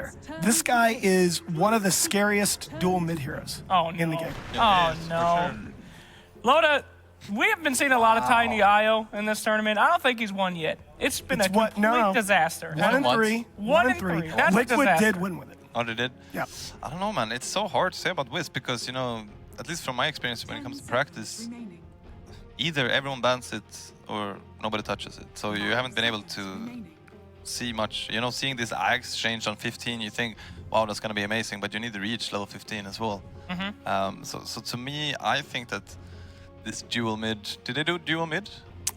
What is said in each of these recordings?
here. This guy is one of the scariest dual mid heroes in the game. Oh, no. Loda, we have been seeing a lot of Tiny IO in this tournament. I don't think he's won yet. It's been a complete disaster. 1-3. 1-3. That's Liquid a did win with it. Oh, they did? Yeah. I don't know, man. It's so hard to say about Wiz because, you know, at least from my experience when it comes to practice, either everyone bans it or nobody touches it. So you haven't been able to see much. You know, seeing this Axe change on 15, you think, wow, that's going to be amazing, but you need to reach level 15 as well. So to me, I think that this dual mid... Did they do dual mid?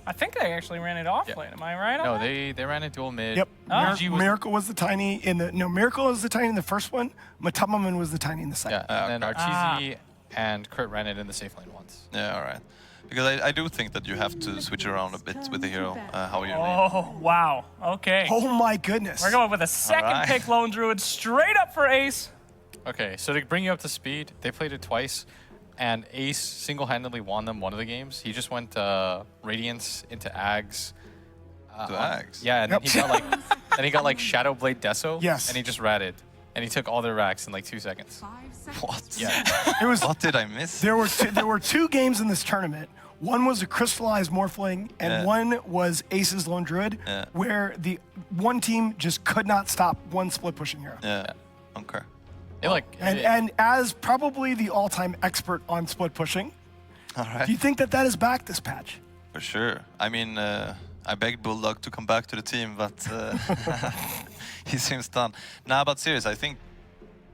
I think they actually ran it off lane. Am I right on No, that? they ran a dual mid. Yep. Miracle Was the Tiny in the... No, Miracle was the Tiny in the first one. Matamaman was the Tiny in the second. Yeah, and then Arteezy and Kurt ran it in the safe lane once. Yeah, all right. Because I do think that you have to switch around a bit with the hero, how you're Oh, wow. Okay. Oh my goodness. We're going with a second pick Lone Druid straight up for Ace. Okay, so to bring you up to speed, they played it twice, and Ace single-handedly won them one of the games. He just went Radiance into Ags. To Ags? Yeah, and then he got like Shadow Blade Deso. Yes. And he just ratted. And he took all their racks in like 2 seconds. What? Yeah. It was, What did I miss? there were two games in this tournament. One was a crystallized Morphling, and one was Ace's Lone Druid, where the one team just could not stop one split pushing hero. Yeah. Okay. They like And as probably the all-time expert on split pushing, All right. do you think that that is back this patch? For sure. I mean, I begged Bulldog to come back to the team, but he seems done. Nah, but serious, I think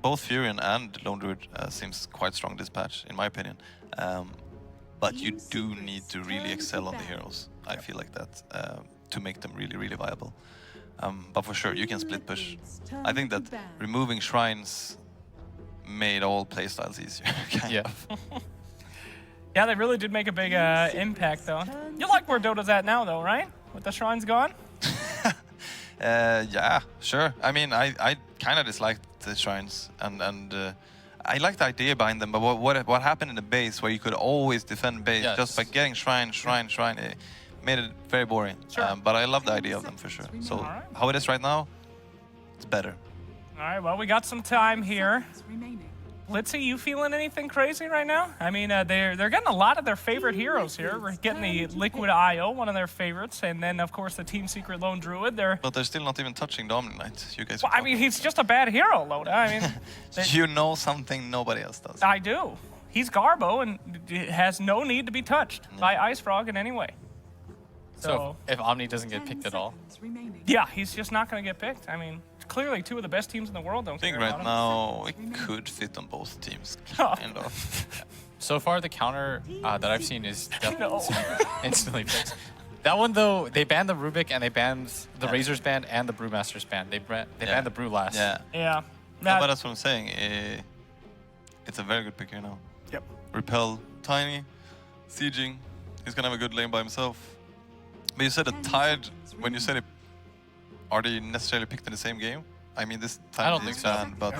both Furion and Lone Druid seems quite strong this patch, in my opinion. But you do need to really excel on the heroes. I feel like that to make them really, really viable. But for sure, you can split push. I think that removing shrines made all playstyles easier. kind of. Yeah, they really did make a big impact, though. You like where Dota's at now, though, right? With the shrines gone? Yeah, sure. I mean, I kind of disliked the shrines, and I like the idea behind them. But what happened in the base, where you could always defend base just by getting shrine, it made it very boring. Sure. But I love the idea of them for sure. So how it is right now, it's better. All right, well, we got some time here. Litzy, you feeling anything crazy right now? I mean, they're getting a lot of their favorite heroes here. We're getting the Liquid IO, one of their favorites, and then, of course, the Team Secret Lone Druid. But they're still not even touching the Omni Knight. You guys. Well, I mean, he's just a bad hero, Loda. I mean, you know something nobody else does. I do. He's Garbo and has no need to be touched by Ice Frog in any way. So if Omni doesn't get picked at all? Yeah, he's just not going to get picked. I mean, clearly two of the best teams in the world don't I think care right about now it could fit on both teams. Kind of. So far, the counter that I've seen is definitely instantly fixed. That one, though, they banned the Rubik and they banned the Razor's band and the Brewmaster's band. They banned the Brew last. Yeah. No, but that's what I'm saying. It's a very good pick here now. Yep. Repel, Tiny, Sieging. He's going to have a good lane by himself. But you said it tied when you said it. Are they necessarily picked in the same game? I mean, this time I don't think so. banned, but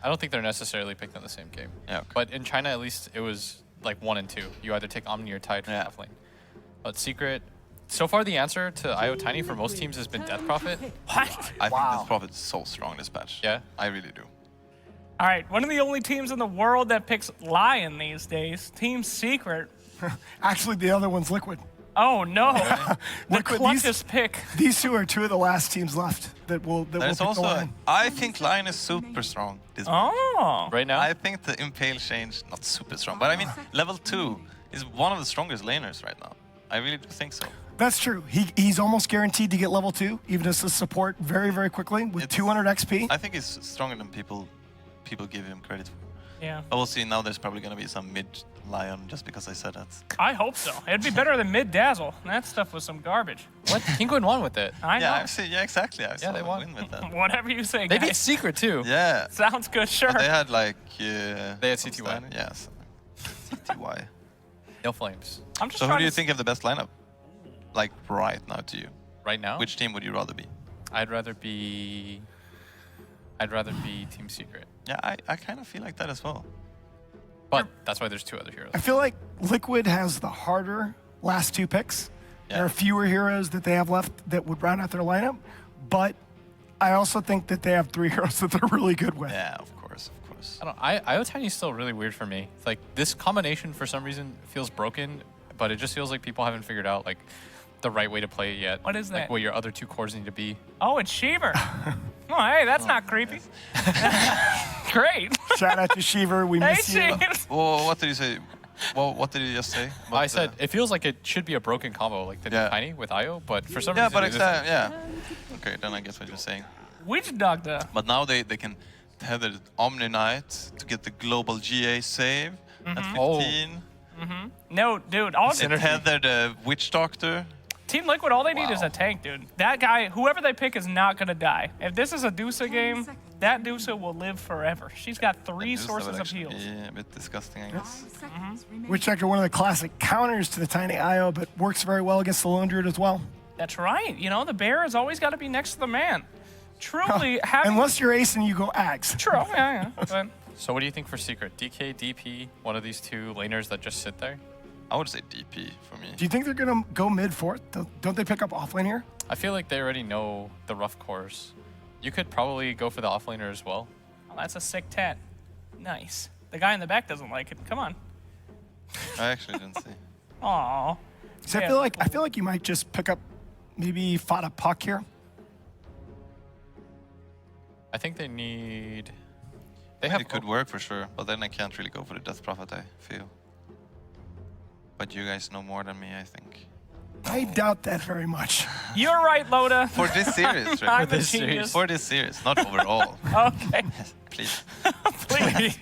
I don't think they're necessarily picked in the same game. Yeah, okay. But in China, at least, it was like 1 and 2. You either take Omni or Tide from half lane. But Secret, so far the answer to IO Tiny for most teams has been Death Prophet. What? I think Death Prophet's so strong this patch. Yeah? I really do. All right, one of the only teams in the world that picks Lion these days, Team Secret. Actually, the other one's Liquid. Oh, no. The Liquid, clutchest pick. These two are two of the last teams left that will pick There's the also, line. I think Lion is super strong this patch. Oh. Right now? I think the Impale change, not super strong, but I mean, level 2 is one of the strongest laners right now. I really do think so. That's true. He's almost guaranteed to get level 2, even as a support very, very quickly with 200 XP. I think he's stronger than people give him credit for. Yeah. But we'll see. Now there's probably going to be some mid Lion just because I said that. I hope so. It'd be better than Mid Dazzle. That stuff was some garbage. What? Kinguin won with it. I know. Yeah, exactly. I saw they them won. win with that. Whatever you say, They beat guys. Secret, too. Yeah. Sounds good, sure. But they had like... They had some CTY. stand- Yes. CTY. No flames. I'm just So who trying do you to think have the best lineup? Like right now to you? Right now? Which team would you rather be? I'd rather be Team Secret. Yeah, I kind of feel like that as well. But that's why there's 2 other heroes. I feel like Liquid has the harder last 2 picks. Yeah. There are fewer heroes that they have left that would round out their lineup, but I also think that they have 3 heroes that they're really good with. Yeah, of course, of course. I don't. IO Tiny is still really weird for me. It's like this combination for some reason feels broken, but it just feels like people haven't figured out like the right way to play it yet. What is that? Like what your other 2 cores need to be. Oh, it's Sheever. Oh, hey, that's not creepy. Great. Shout out to Sheever. We Hey, miss you. Sheever. Well, what did you say? Well, what did you just say? I said it feels like it should be a broken combo, like the new Yeah. Tiny with IO, but for some Yeah, reason but it isn't. exactly. Yeah. Okay, then I guess what you're saying. Witch Doctor. But now they can tether Omni Knight to get the global GA save at 15. No, dude. All They tether the Witch Doctor. Team Liquid, all they need is Wow. a tank, dude. That guy, whoever they pick, is not gonna die. If this is a Dusa game, that Dusa will live forever. She's got 3 That sources would of actually heals. be a bit disgusting, I guess. Witch Doctor, one of the classic counters to the Tiny IO, but works very well against the Lone Druid as well. That's right. You know, the bear has always got to be next to the man. Truly, having... Unless you're ace and you go Axe. True, yeah. But So what do you think for Secret? DK, DP, one of these 2 laners that just sit there? I would say DP for me. Do you think they're going to go mid fourth? Don't they pick up offlane here? I feel like they already know the rough cores. You could probably go for the offlaner as well. oh, that's a sick tat. Nice. The guy in the back doesn't like it. Come on. I actually didn't see. Aw. So Yeah. I feel like you might just pick up maybe Fada Puck here. I think they need... It could work for sure, but then I can't really go for the Death Prophet, I feel. But you guys know more than me, I think. I doubt that very much. You're right, Loda. For this series, I'm right? the this series. genius. For this series, not overall. Okay. Please. Please.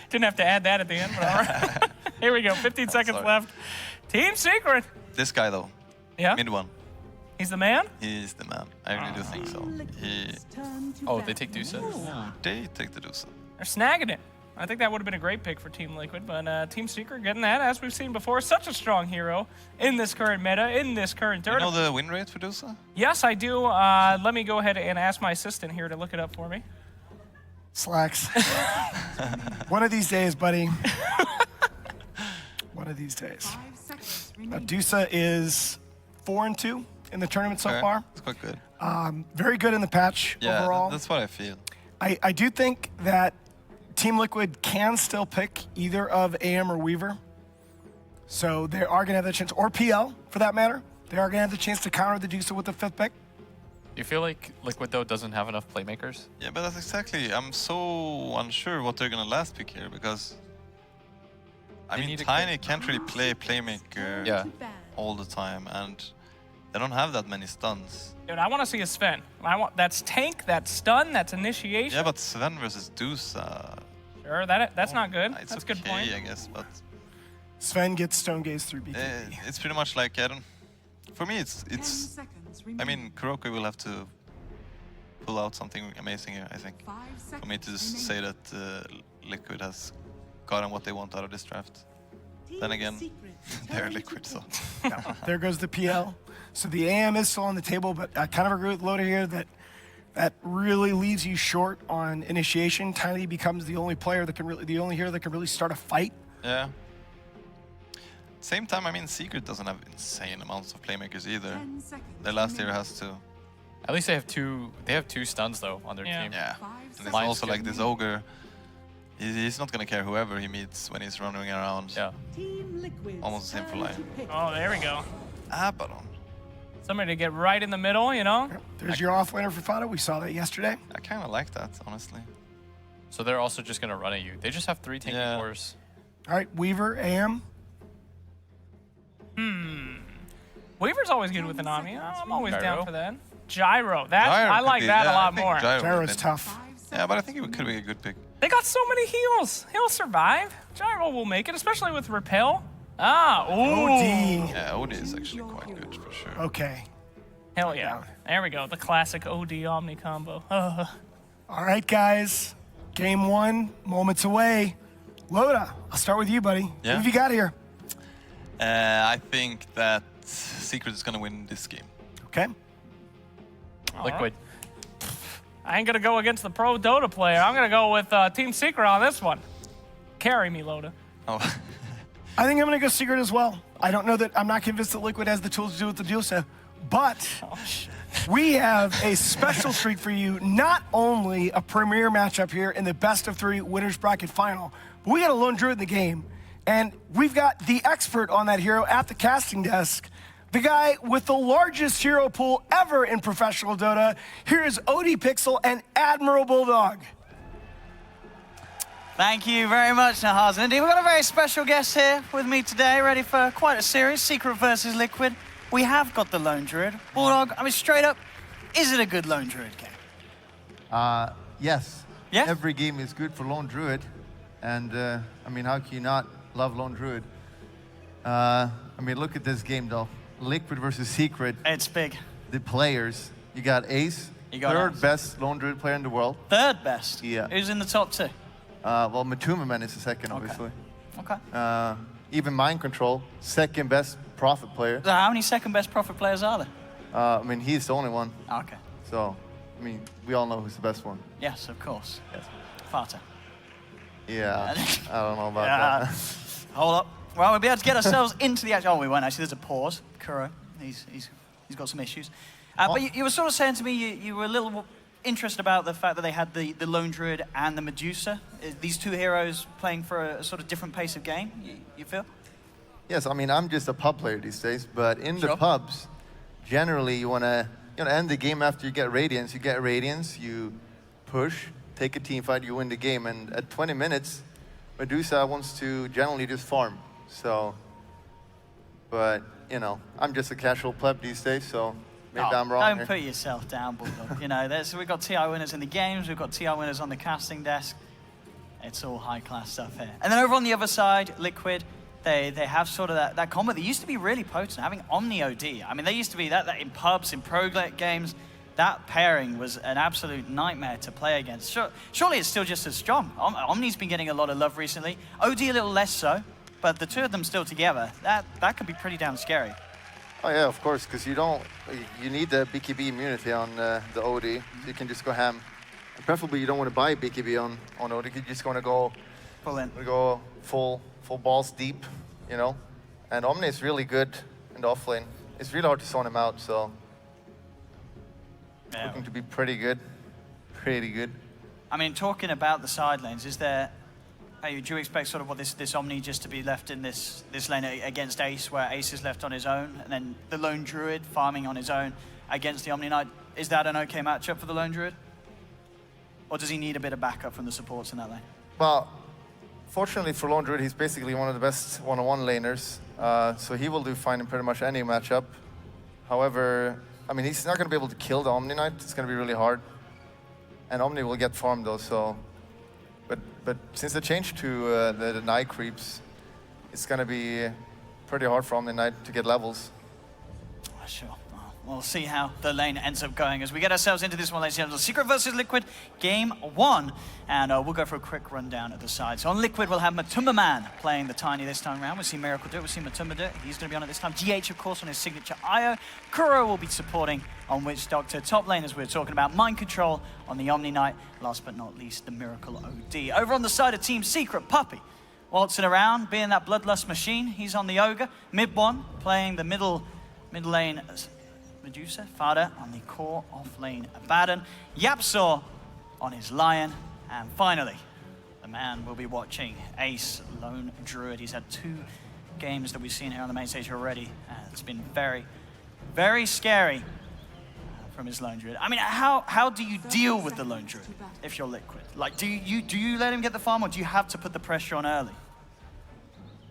Didn't have to add that at the end, but all right. Here we go. 15 seconds Sorry. left. Team Secret. This guy though, Yeah? mid one, He's the man? he's the man. I really do think so. Oh, they take Dusa? They take the Dusa. They're snagging it. I think that would have been a great pick for Team Liquid, but Team Secret getting that, as we've seen before, such a strong hero in this current meta, in this current You know tournament. the win rate for Dusa? Yes, I do. Let me go ahead and ask my assistant here to look it up for me. Slacks. One of these days, buddy. One of these days. Dusa is 4-2 in the tournament so Okay, far. it's quite good. Very good in the patch Yeah, overall. that's what I feel. I do think that Team Liquid can still pick either of AM or Weaver. So they are going to have the chance, or PL for that matter. They are going to have the chance to counter the Dusa with the 5th pick. You feel like Liquid, though, doesn't have enough playmakers? Yeah, but that's exactly. I'm so unsure what they're gonna last pick here because I They mean need a Tiny can't really play playmaker Yeah. all the time, and they don't have that many stuns. Dude, I want to see a Sven. That's tank, that's stun, that's initiation. Yeah, but Sven versus Dusa. Sure, that's not good. It's That's a okay, good point. I guess, but Sven gets Stone Gaze through BKB. it's pretty much like I don't. For me, it's. I mean, Kuroko will have to pull out something amazing here, I think, for me to just say that Liquid has gotten what they want out of this draft. Then again, they're Liquid, so. Yeah, there goes the PL. So the AM is still on the table, but I kind of agree with Loda here that that really leaves you short on initiation. Tiny becomes the only player that can really, the only hero that can really start a fight. Yeah. Same time, I mean, Secret doesn't have insane amounts of playmakers either. Their last hero has to. At least they have 2. They have 2 stuns though on their Yeah. team. Yeah. And it's Lions also like can- this ogre. He's not gonna care whoever he meets when he's running around. Yeah. Almost the same for Lion. Oh, there we go. Abaddon. Somebody to get right in the middle, you know? There's your offlaner for Fada. We saw that yesterday. I kind of like that, honestly. So they're also just gonna run at you. They just have 3 tanky Yeah. cores. All right, Weaver, AM. Weaver's always good with an Omni. I'm always Gyro. down for that. Gyro. That Gyro I could like be- that yeah, a I lot think more. Gyro Gyro's would've been- tough. Yeah, but I think it could be a good pick. They got so many heals. He'll survive. Gyro will make it, especially with Repel. Ah, ooh. OD. Yeah, OD is actually quite good for sure. Okay. Hell yeah. There we go. The classic OD Omni combo. All right, guys. Game 1, moments away. Loda, I'll start with you, buddy. Yeah. Who have you got here? I think that Secret is gonna win this game. Okay. Liquid. I ain't gonna go against the pro Dota player. I'm gonna go with Team Secret on this one. Carry me, Loda. Oh, I think I'm going to go Secret as well. I don't know that I'm not convinced that Liquid has the tools to do what the Dusa, but Oh, shit. we have a special treat for you. Not only a premier matchup here in the best of 3 winners bracket final, but we got a lone druid in the game. And we've got the expert on that hero at the casting desk, the guy with the largest hero pool ever in professional Dota. Here is OD Pixel and Admiral Bulldog. Thank you very much, Nahaz. Indeed, we've got a very special guest here with me today, ready for quite a series, Secret versus Liquid. We have got the Lone Druid. Bulldog, I mean, straight up, is it a good Lone Druid game? Yes. Yeah? Every game is good for Lone Druid. And, I mean, how can you not love Lone Druid? I mean, look at this game, though. Liquid versus Secret. It's big. The players. You got Ace, You got third Ace. best Lone Druid player in the world. Third best? Yeah. Who's in the top 2? Well, Matumaman is the second, Okay. obviously. Okay. Even Mind Control, second best Prophet player. So how many second best Prophet players are there? I mean, he's the only one. Okay. So, I mean, we all know who's the best one. Yes, of course. Yes. Farter. Yeah, I don't know about Yeah. that. Hold up. Well, we'll be able to get ourselves into the action. Oh, we won't actually. There's a pause. Kuro, he's got some issues. But you were sort of saying to me you were a little interested about the fact that they had the Lone Druid and the Medusa. These 2 heroes playing for a sort of different pace of game, you feel? Yes, I mean, I'm just a pub player these days, but in the Sure. pubs, generally you want to end the game after you get Radiance. You get Radiance, you push, take a team fight, you win the game, and at 20 minutes, Medusa wants to generally just farm. So, but, you know, I'm just a casual pleb these days, so maybe I'm wrong Don't here. put yourself down, Bulldog. You know, we've got TI winners in the games, we've got TI winners on the casting desk. It's all high-class stuff here. And then over on the other side, Liquid, they have sort of that combo that used to be really potent, having Omni OD. I mean, they used to be that in pubs, in pro games, that pairing was an absolute nightmare to play against. Surely it's still just as strong. Omni's been getting a lot of love recently. OD a little less so, but the 2 of them still together, that could be pretty damn scary. Oh yeah, of course, because you need the BKB immunity on the OD. So you can just go ham. And preferably you don't want to buy BKB on OD. You just want to go full balls deep, you know. And Omni is really good in the offlane. It's really hard to zone him out, so Yeah. looking to be pretty good. Pretty good. I mean, talking about the side lanes, do you expect sort of what this Omni just to be left in this lane against Ace, where Ace is left on his own, and then the Lone Druid farming on his own against the Omni Knight? Is that an okay matchup for the Lone Druid? Or does he need a bit of backup from the supports in that lane? Well, fortunately for Lone Druid, he's basically one of the best one-on-one laners, so he will do fine in pretty much any matchup. However, I mean, he's not going to be able to kill the Omni Knight. It's going to be really hard. And Omni will get farmed though, so... But since the change to the Knight creeps, it's going to be pretty hard for Omni Knight to get levels. Sure. Well, we'll see how the lane ends up going as we get ourselves into this one, ladies and gentlemen. Secret versus Liquid, game 1. And we'll go for a quick rundown at the side. So on Liquid, we'll have Matumaman playing the Tiny this time around. We'll see Miracle do it. We'll see Matuma do it. He's going to be on it this time. GH, of course, on his signature IO. Kuro will be supporting on Witch Doctor. Top lane, as we were talking about, Mind Control on the Omni Knight. Last but not least, the Miracle OD. Over on the side of Team Secret, Puppy waltzing around, being that bloodlust machine. He's on the Ogre. Mid one, playing the mid lane Medusa. Fada on the core off lane Abaddon. Yapsaw on his Lion. And finally, the man we'll be watching, Ace, Lone Druid. He's had 2 games that we've seen here on the main stage already. It's been very, very scary from his Lone Druid. I mean, how do you deal with the Lone Druid if you're Liquid? Like, do you let him get the farm, or do you have to put the pressure on early?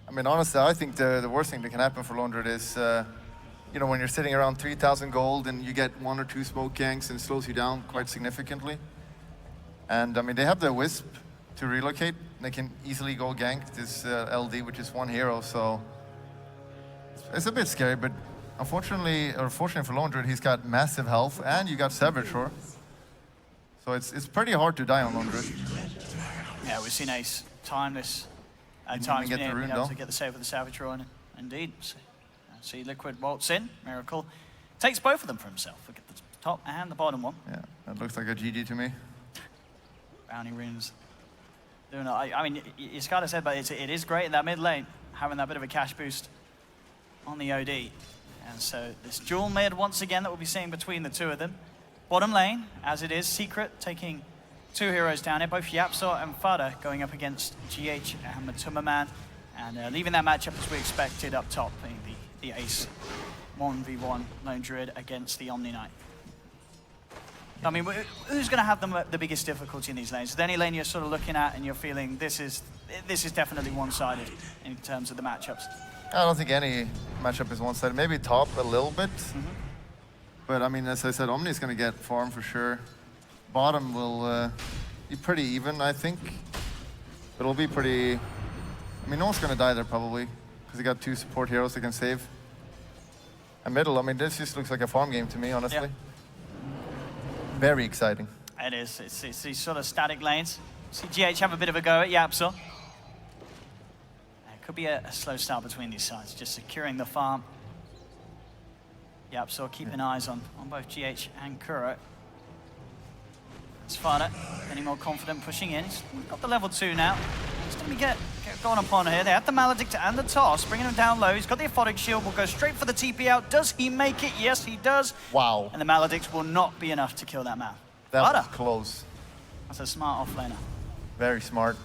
I mean, honestly, I think the worst thing that can happen for Lone Druid is, you know, when you're sitting around 3,000 gold and you get 1 or 2 smoke ganks and it slows you down quite significantly. And I mean, they have the Wisp to relocate. They can easily go gank this LD, which is 1 hero, so it's a bit scary, but unfortunately, or fortunately for Lone Druid, he's got massive health, and you got Saboteur. So it's pretty hard to die on Lone Druid. Yeah, we've seen Ace timeless. At Didn't times even get been the rune, able though. to get the save with the Saboteur on it. Indeed. See Liquid waltz in. Miracle takes both of them for himself. Look at the top and the bottom one. Yeah, that looks like a GG to me. Bounty runes. I mean, you gotta say, but it is great in that mid lane, having that bit of a cash boost on the OD. And so this dual mid once again that we'll be seeing between the two of them. Bottom lane, as it is, Secret taking 2 heroes down here, both Yapso and Fada going up against GH and Matuma, and leaving that matchup as we expected up top, being the Ace 1v1 Lone Druid against the Omni Knight. I mean, who's going to have the biggest difficulty in these lanes? Is there any lane you're sort of looking at and you're feeling this is definitely one-sided in terms of the matchups? I don't think any matchup is one-sided. Maybe top a little bit. But I mean, as I said, Omni's going to get farm for sure. Bottom will be pretty even, I think. But it'll be pretty... I mean, no one's going to die there probably, because they got 2 support heroes they can save. And middle, I mean, this just looks like a farm game to me, honestly. Yeah. Very exciting. It is. It's these sort of static lanes. See GH have a bit of a go at Yapso. It could be a slow start between these sides, just securing the farm. Yapso keeping eyes on both GH and Kuro. It's Fada getting more confident, pushing in. He's got the level 2 now. He's going to get going upon here. They have the Maledict and the Toss, bringing him down low. He's got the Aphotic Shield, will go straight for the TP out. Does he make it? Yes, he does. Wow. And the Maledict will not be enough to kill that man. That Fada. was close. That's a smart offlaner. Very smart.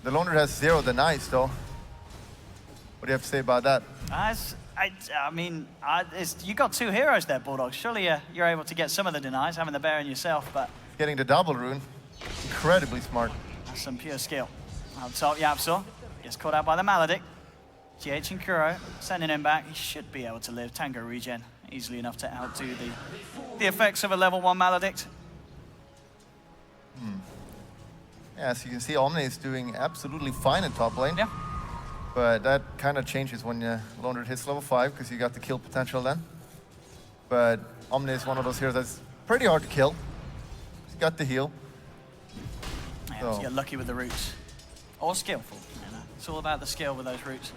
The Loner has 0 denies, though. What do you have to say about that? I mean, you got 2 heroes there, Bulldog. Surely you're able to get some of the denies, having the Baron yourself, but... Getting the double rune, incredibly smart. That's some pure skill. Up top, Yapso gets caught out by the Maledict. GH and Kuro sending him back. He should be able to live. Tango regen easily enough to outdo the effects of a level 1 Maledict. Yeah, as you can see, Omni is doing absolutely fine in top lane. Yeah. But that kind of changes when Loner hits level 5, because you got the kill potential then. But Omni is one of those heroes that's pretty hard to kill. He's got the heal. Yeah, So- so you're lucky with the roots. Or skillful. You know? It's all about the skill with those roots.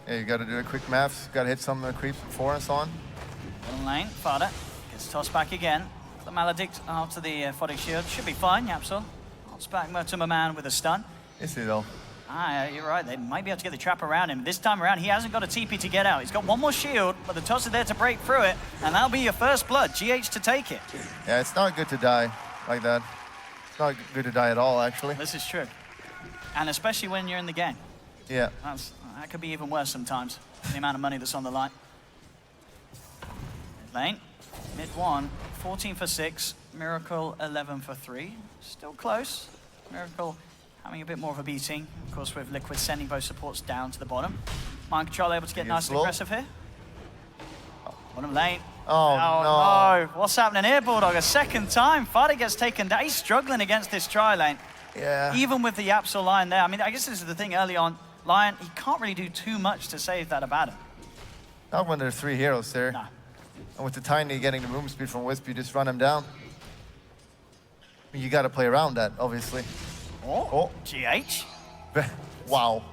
Yeah, you got to do a quick math. Got to hit some creeps before and so on. Bottom lane, Fada gets tossed back again. The Maledict after the Aphotic Shield. Should be fine, Yapso. Toss back Matuma Man with a stun. Is he though? You're right. They might be able to get the trap around him. This time around, he hasn't got a TP to get out. He's got one more shield, but the toss is there to break through it, and that'll be your first blood. GH to take it. Yeah, it's not good to die like that. It's not good to die at all, actually. This is true. And especially when you're in the game. Yeah. That could be even worse sometimes, the amount of money that's on the line. Mid lane, mid 1, 14 for 6, Miracle 11 for 3. Still close. Miracle having a bit more of a beating. Of course, with Liquid sending both supports down to the bottom. Mind Control able to get nice and slow. aggressive here. Bottom lane. Oh, no. What's happening here, Bulldog? A second time. Fada gets taken down. He's struggling against this tri lane. Yeah. Even with the Yapso Lion there. I mean, I guess this is the thing early on. Lion, he can't really do too much to save that about him. Not when there's 3 heroes there. No. And with the Tiny getting the movement speed from Wisp, you just run him down. I mean, you got to play around that, obviously. Oh, GH. Wow.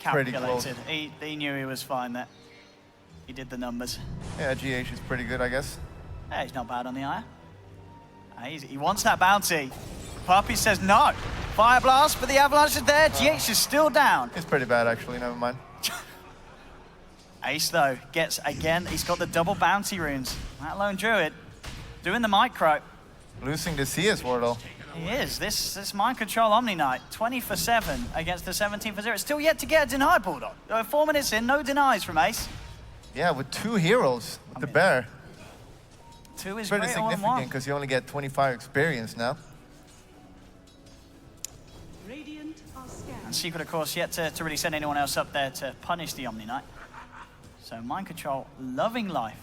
Pretty Calculated. He knew he was fine there. He did the numbers. Yeah, GH is pretty good, I guess. Yeah, he's not bad on the eye. He wants that bounty. Puppy says no. Fire blast, but the avalanche is there. GH is still down. It's pretty bad, actually. Never mind. Ace, though, gets again. He's got the double bounty runes. That Lone Druid doing the micro. Losing the CS war, though. He is. This Mind Control Omni Knight, 20 for 7 against the 17 for 0. It's still yet to get a deny, Bulldog. 4 minutes in, no denies from Ace. Yeah, with 2 heroes, with the bear. 2 is Pretty great on significant, 1. because you only get 25 experience now. And Secret, of course, yet to really send anyone else up there to punish the Omni Knight. So Mind Control loving life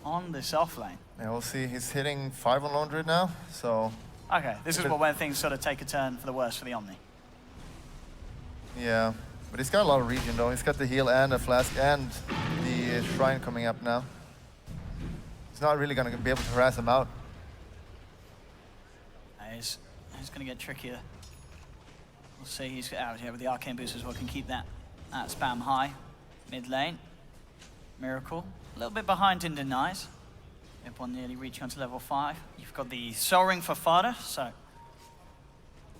on this off lane. Yeah, we'll see. He's hitting 5 on Lone Druid now, so... Okay, this is when things sort of take a turn for the worse for the Omni. Yeah, but he's got a lot of regen, though. He's got the heal and a flask and the shrine coming up now. He's not really going to be able to harass him out. He's going to get trickier. We'll see. He's out here with the arcane boost as well. Can keep that spam high. Mid lane. Miracle. A little bit behind in denies. Everyone nearly reaching onto level 5. You've got the Soul Ring for Fada, so...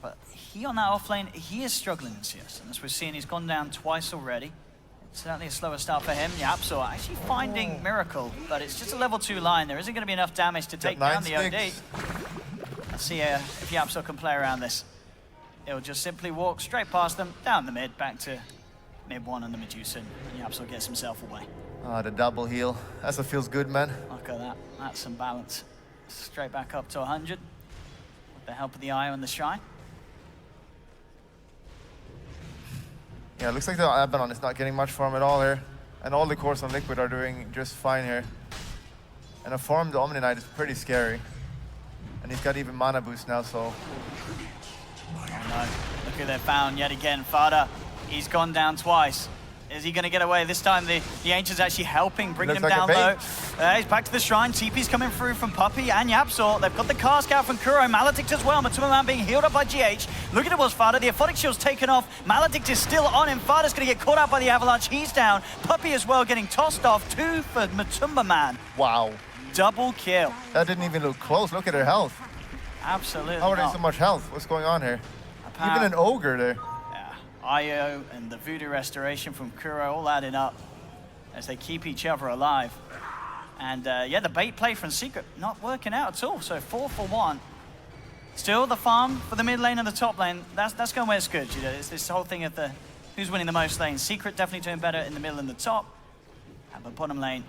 But he on that off lane, he is struggling in CS. And as we're seeing, he's gone down twice already. Certainly a slower start for him. Yapso actually finding Miracle, but it's just a level 2 line. There isn't going to be enough damage to take down the OD. Let's see if Yapso can play around this. He'll just simply walk straight past them, down the mid, back to mid 1 on the Medusa, and Yapso gets himself away. Ah, the double heal. That's what feels good, man. Look at that. That's some balance. Straight back up to 100 with the help of the IO and the Shrine. Yeah, it looks like the Abaddon is not getting much farm at all here. And all the cores on Liquid are doing just fine here. And a farmed Omni Knight is pretty scary. And he's got even mana boost now, so... Oh no, look who they've found yet again. Fada, he's gone down twice. Is he going to get away? This time the Ancient's actually helping, bringing him down low. He's back to the Shrine. TP's coming through from Puppey and Yapsor. They've got the cask out from Kuro. Maledict as well. Matuma being healed up by GH. Look at it was Fada. The Aphotic Shield's taken off. Maledict is still on him. Fada's going to get caught out by the Avalanche. He's down. Puppey as well getting tossed off. 2 for Matuma. Wow. Double kill. That didn't even look close. Look at her health. Absolutely How are they not. so much health? What's going on here? Even an Ogre there. IO and the Voodoo Restoration from Kuro all adding up as they keep each other alive. And yeah, the bait play from Secret not working out at all. So 4 for 1. Still the farm for the mid lane and the top lane. That's going where it's good. You know, it's this whole thing of the who's winning the most lanes. Secret definitely doing better in the middle and the top. And the bottom lane,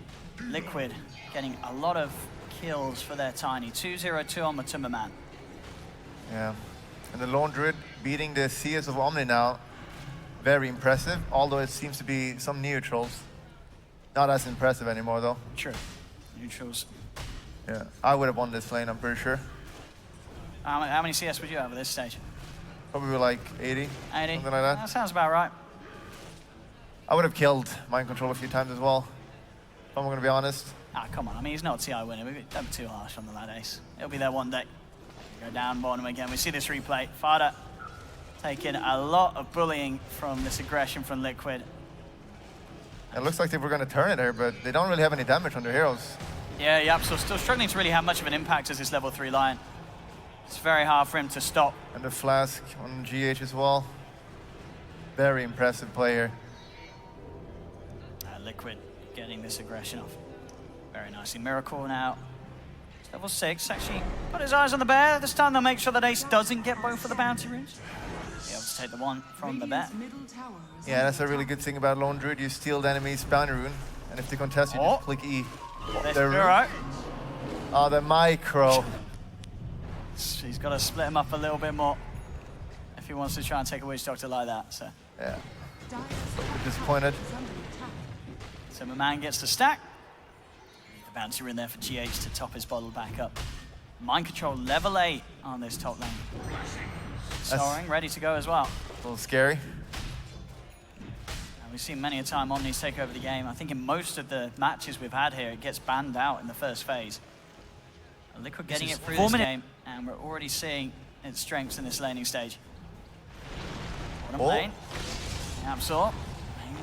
Liquid getting a lot of kills for their Tiny. 2-0-2 on Matuma. Yeah. And the Lone Druid beating the CS of Omni now. Very impressive, although it seems to be some neutrals. Not as impressive anymore, though. True. Neutrals. Yeah, I would have won this lane, I'm pretty sure. How many CS would you have at this stage? Probably like 80, 80? something like that. That sounds about right. I would have killed Mind Control a few times as well, if I'm going to be honest. Ah, come on. I mean, he's not a TI winner. Don't be too harsh on the lad ace. It'll be there one day. Go down bottom again. We see this replay. Fada taking a lot of bullying from this aggression from Liquid. It looks like they were going to turn it here, but they don't really have any damage on their heroes. Yeah, Yapso still struggling to really have much of an impact as this level 3 Lion. It's very hard for him to stop. And the Flask on GH as well. Very impressive player. Liquid getting this aggression off very nicely. Miracle now. It's level 6. Actually put his eyes on the bear. This time they'll make sure that Ace doesn't get both of the bounty runes. Be able to take the one from the bear. Yeah, that's a really good thing about Lone Druid. You steal the enemy's bounty rune, and if they contest you, just click E. They're right. Oh, the micro. He's got to split him up a little bit more if he wants to try and take a Witch Doctor like that. So Yeah. Disappointed. So my man gets the stack. The bounty rune there for GH to top his bottle back up. Mind Control level 8 on this top lane. Soaring, ready to go as well. A little scary. And we've seen many a time Omnis take over the game. I think in most of the matches we've had here, it gets banned out in the first phase. Liquid getting it through this game, and we're already seeing its strengths in this laning stage. Bottom lane. Absol.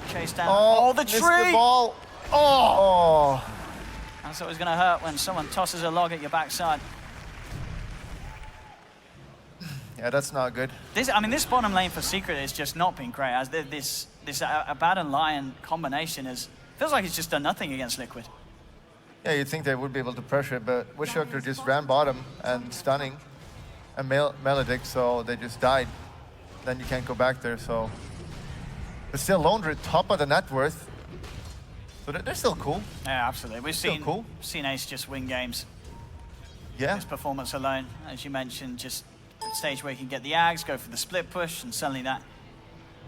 Chase down. Oh, the tree! The ball. Oh. That's always going to hurt when someone tosses a log at your backside. Yeah, that's not good. This bottom lane for Secret has just not been great. As this Abaddon Lion combination feels like it's just done nothing against Liquid. Yeah, you'd think they would be able to pressure it, but Witch Doctor just ran bottom and stunning and Maledict, so they just died. Then you can't go back there, so. But still, Lone Druid, top of the net worth. So they're still cool. Yeah, absolutely. We've cool. seen Ace just win games. Yeah. His performance alone, as you mentioned, just a stage where he can get the Ags, go for the split push, and suddenly that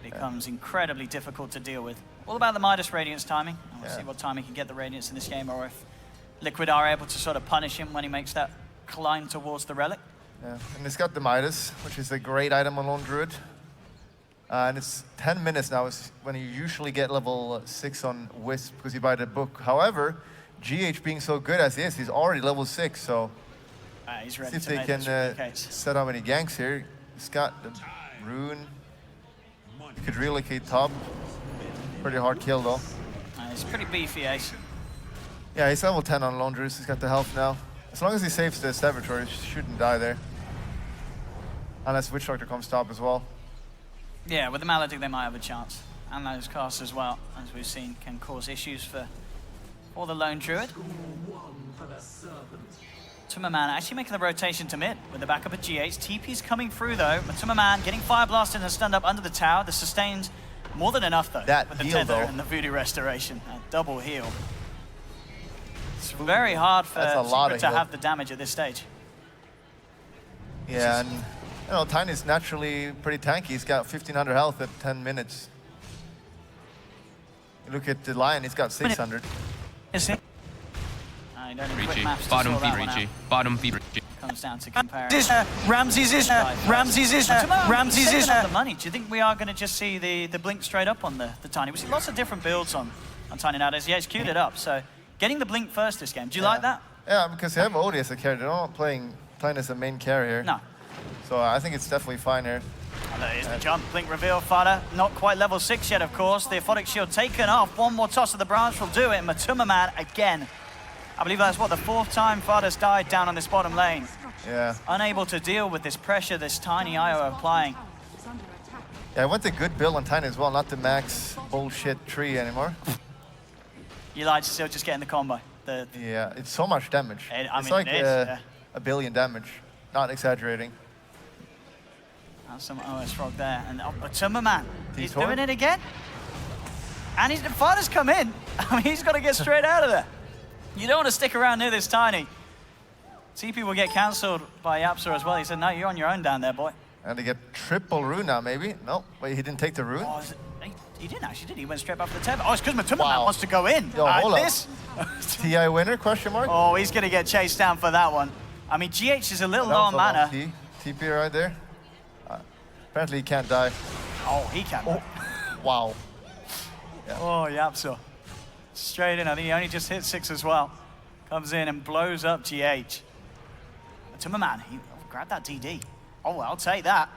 becomes incredibly difficult to deal with. All about the Midas Radiance timing. And we'll see what time he can get the Radiance in this game, or if Liquid are able to sort of punish him when he makes that climb towards the Relic. Yeah, and it's got the Midas, which is a great item on Lone Druid. And it's 10 minutes now is when you usually get level 6 on Wisp because you buy the book. However, GH being so good as he is, he's already level 6, so He's ready see if to they make can this replicate. set up any ganks here. He's got the rune. He could relocate top. Pretty hard kill though. He's pretty beefy, Ace. Yeah, he's level 10 on Lone Druid, so he's got the health now. As long as he saves the Servitor, he shouldn't die there. Unless Witch Doctor comes top as well. Yeah, with the Maledict they might have a chance. and those casts as well, as we've seen, can cause issues for the lone druid. Matuma actually making the rotation to mid with the backup of GH. TP's coming through though. Matuma getting fire blasted and stunned up under the tower. The sustained more than enough though. That with the heal, tether though. and the voodoo restoration. A double heal. It's very hard for That's a lot Secret of to heal. have the damage at this stage. Yeah, and you know, Tiny's naturally pretty tanky. He's got 1500 health at 10 minutes. You look at the Lion, he's got 600. Is he? You don't need quick maths to Bottom sort feed that one out. Rigi. Bottom feed Rigi. Comes down to comparing. Ramses is the money. Do you think we are going to just see the blink straight up on the Tiny? We see lots of different builds on Tiny nowadays. Yeah, it's queued it up. So getting the blink first this game. Do you like that? Yeah, because they have Odie as a carry. They're not playing as a main carry here. No. So I think it's definitely fine here. And there is the jump. Blink reveal. Fada not quite level 6 yet, of course. The Aphotic Shield taken off. One more toss of the branch will do it. And Matuma again. I believe that's what, the 4th time Fada's died down on this bottom lane. Yeah. Unable to deal with this pressure this Tiny IO applying. Yeah, I went a good build on Tiny as well, not the max bullshit tree anymore. You like to still just getting the combo. Yeah, it's so much damage. It's mean, like it is, yeah. a billion damage. Not exaggerating. That's some OS frog there. And Matuma, he's T-Tor? doing it again. And Fada's come in. I mean, he's got to get straight out of there. You don't want to stick around near this Tiny. TP will get cancelled by Yapsa as well. He said, no, you're on your own down there, boy. And they get triple rune now, maybe? No, wait, he didn't take the rune? Oh, he didn't actually, did he? He went straight back for the tether. Oh, it's because Matuma Wow. wants to go in. Yo, hold up. This. TI winner, question mark? Oh, he's going to get chased down for that one. I mean, GH is a little That low was on a long mana. TP right there. Apparently he can't die. Oh, he can. Oh, wow. Oh, Yapsa. Straight in. I think he only just hit 6 as well. Comes in and blows up GH. Matuma, he grabbed that DD. Oh, I'll take that.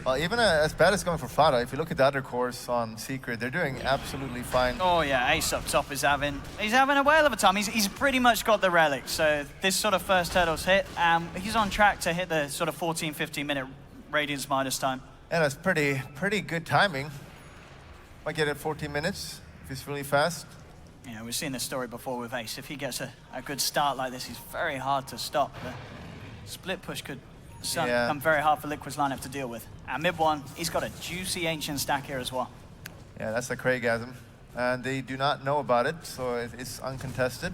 Well, even as bad as going for Fada, if you look at the other cores on Secret, they're doing absolutely fine. Oh yeah, Ace up top is having a whale of a time. He's pretty much got the relic. So this sort of first hurdle's hit, and he's on track to hit the sort of 14-15 minute Radiance minus time. And that's pretty good timing. Might get it 14 minutes if he's really fast. Yeah, we've seen this story before with Ace. If he gets a good start like this, he's very hard to stop. The split push could become very hard for Liquid's lineup to deal with. And mid one, he's got a juicy ancient stack here as well. Yeah, that's a Craigasm. And they do not know about it, so it's uncontested.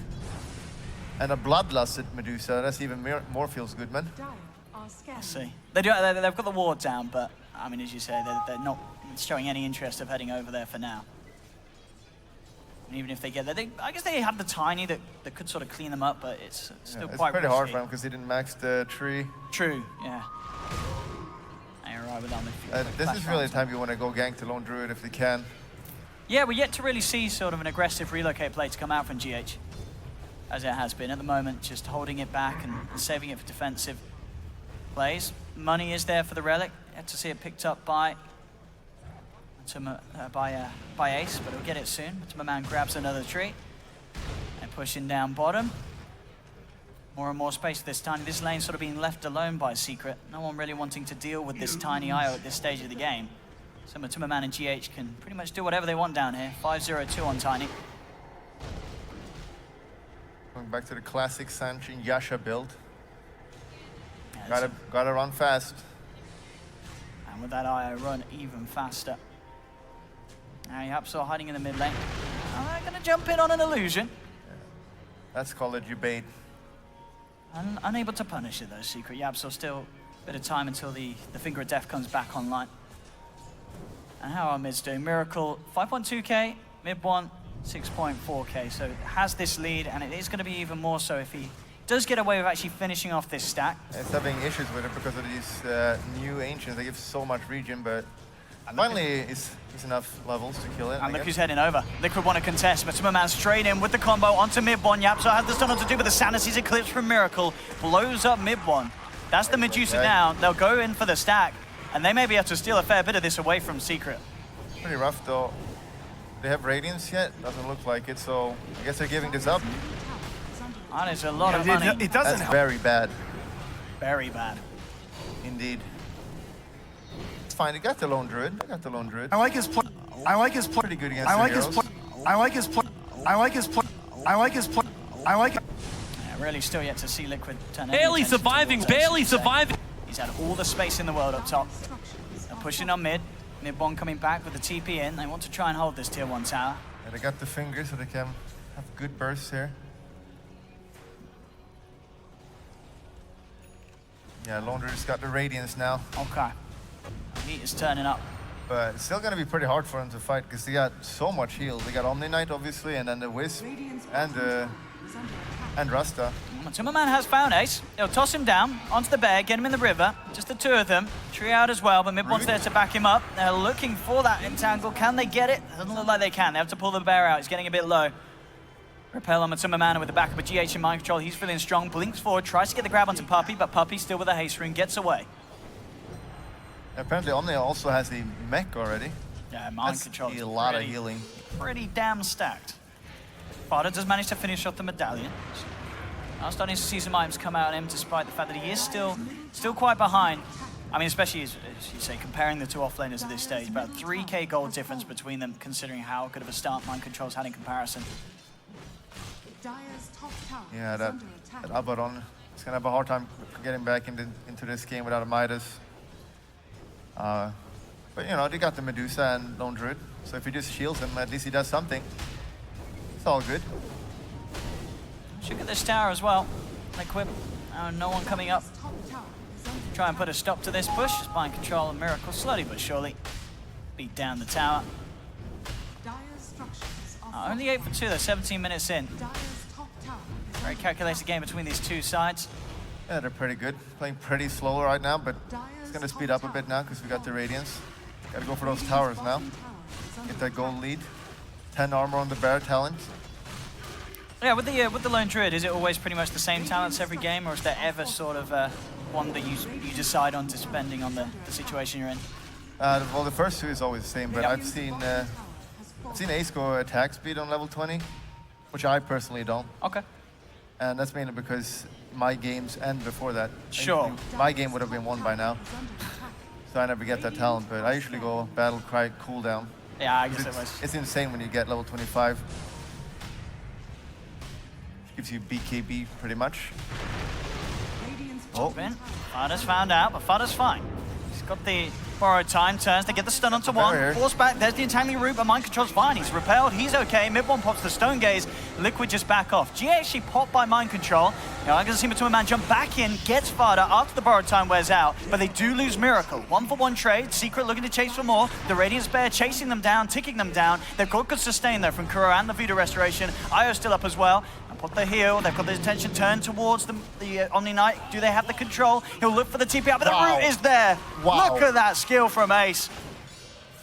And a Bloodlusted Medusa, that's even more feels good, man. Let's see. They've got the ward down, but I mean, as you say, they're not showing any interest of heading over there for now. And even if they get there, I guess they have the Tiny that could sort of clean them up, but it's still it's quite pretty hard risky. for him because he didn't max the tree. True, yeah. And you're right with that. This is really the time you want to go gank the Lone Druid if they can. Yeah, we're yet to really see sort of an aggressive relocate play to come out from GH, as it has been at the moment, just holding it back and saving it for defensive plays. Money is there for the relic. Yet to see it picked up by Ace, but he'll get it soon. Matuma grabs another tree and pushing down bottom. More and more space for this Tiny. This lane sort of being left alone by Secret. No one really wanting to deal with this Tiny IO at this stage of the game. So Matuma and GH can pretty much do whatever they want down here. 5-0-2 on Tiny. Going back to the classic Sanchin Yasha build. Yeah, Gotta run fast. and with that IO run even faster. Now Yapsa hiding in the mid lane. Gonna jump in on an illusion. That's called a debate. Unable to punish it though, Secret. Yapsa still a bit of time until the Finger of Death comes back online. And how are mids doing? Miracle 5.2k, mid 1 6.4k. So it has this lead, and it is going to be even more so if he does get away with actually finishing off this stack. It's having issues with it because of these new ancients. They give so much region, but finally it's enough levels to kill it. And look who's heading over. Liquid want to contest, but Matuma straight in with the combo onto mid 1. Yapsa has the stun on to do, but the Sanity's Eclipse from Miracle blows up mid 1. That's the Medusa down. They'll go in for the stack, and they may be able to steal a fair bit of this away from Secret. Pretty rough though. They have Radiance yet? Doesn't look like it, so I guess they're giving this up. That is a lot of money. It doesn't That's help. very bad, Very bad. indeed. It's fine. He got the lone druid. I got the lone druid. I like his play. I like his play. Pretty good against I like the his heroes. play. I like his play. I like his play. I like his play. I like. Yeah, really still yet to see Liquid turn any Barely attention surviving, towards us, barely you could say. surviving. He's had all the space in the world up top. They're pushing on mid. Mid one coming back with the TP in. They want to try and hold this tier 1 tower. Yeah, they got the fingers so they can have good bursts here. Yeah, Lone Druid's got the Radiance now, Okay. Heat is turning up. but it's still going to be pretty hard for them to fight because they got so much heal. They got Omni Knight, obviously, and then the Wisp and Rasta. Matumbaman has found Ace. He'll toss him down onto the bear, get him in the river. Just the two of them. Tree out as well, but mid one's there to back him up. They're looking for that entangle. Can they get it? Doesn't look like they can. They have to pull the bear out. He's getting a bit low. Repel on Matumbaman with the back of a GH in mind control. He's feeling strong. Blinks forward, tries to get the grab onto Puppey, but Puppey still with a haste rune, gets away. Apparently, Omni also has the mech already. Yeah, mind That's control. a lot of healing. Pretty damn stacked. Fada does manage to finish off the medallion. I'm starting to see some items come out of him, despite the fact that he is still quite behind. I mean, especially as you say, comparing the two offlaners at this stage, about 3k gold difference between them, considering how good of a start Mind Control's had in comparison. Yeah, that Abaddon is going to have a hard time getting back into this game without a Midas. But, you know, they got the Medusa and Lone Druid, so if he just shields him, at least he does something. It's all good. Should get this tower as well. Liquid, no one coming up. Try and put a stop to this push. As Mind Control and Miracle slowly but surely beat down the tower. Only 8 for 2 though, 17 minutes in. Very calculated game between these two sides. Yeah, they're pretty good. Playing pretty slow right now, but it's going to speed up a bit now because we got the Radiance. Got to go for those towers now. Get that gold lead. 10 armor on the bear talent. Yeah, with the Lone Druid, is it always pretty much the same talents every game, or is there ever sort of one that you decide on to spending on the situation you're in? Well, the first two is always the same, but Yep. I've seen Ace go attack speed on level 20, which I personally don't. Okay. And that's mainly because my games end before that. Sure. My game would have been won by now. So I never get that talent, but I usually go Battle Cry cooldown. Yeah, I guess it was. It's insane when you get level 25. Gives you BKB pretty much. Oh, Fada's found out, but Fada's fine. He's got the borrowed time, turns to get the stun onto one. Barrier. Force back, there's the entangling route, but Mind Control's fine. He's repelled, he's okay. Mid one pops the Stone Gaze, Liquid just back off. G actually popped by Mind Control. Now I'm going to see Matumbaman jump back in, gets Fada after the borrowed time wears out, but they do lose Miracle. 1-for-1 trade, Secret looking to chase for more. The Radiance Bear chasing them down, ticking them down. They've got good sustain though from Kuro and the Voodoo Restoration. Io's still up as well. Put the heal, they've got the attention turned towards the Omni Knight. Do they have the control? He'll look for the TP out, but Wow. the root is there. Wow. Look at that skill from Ace.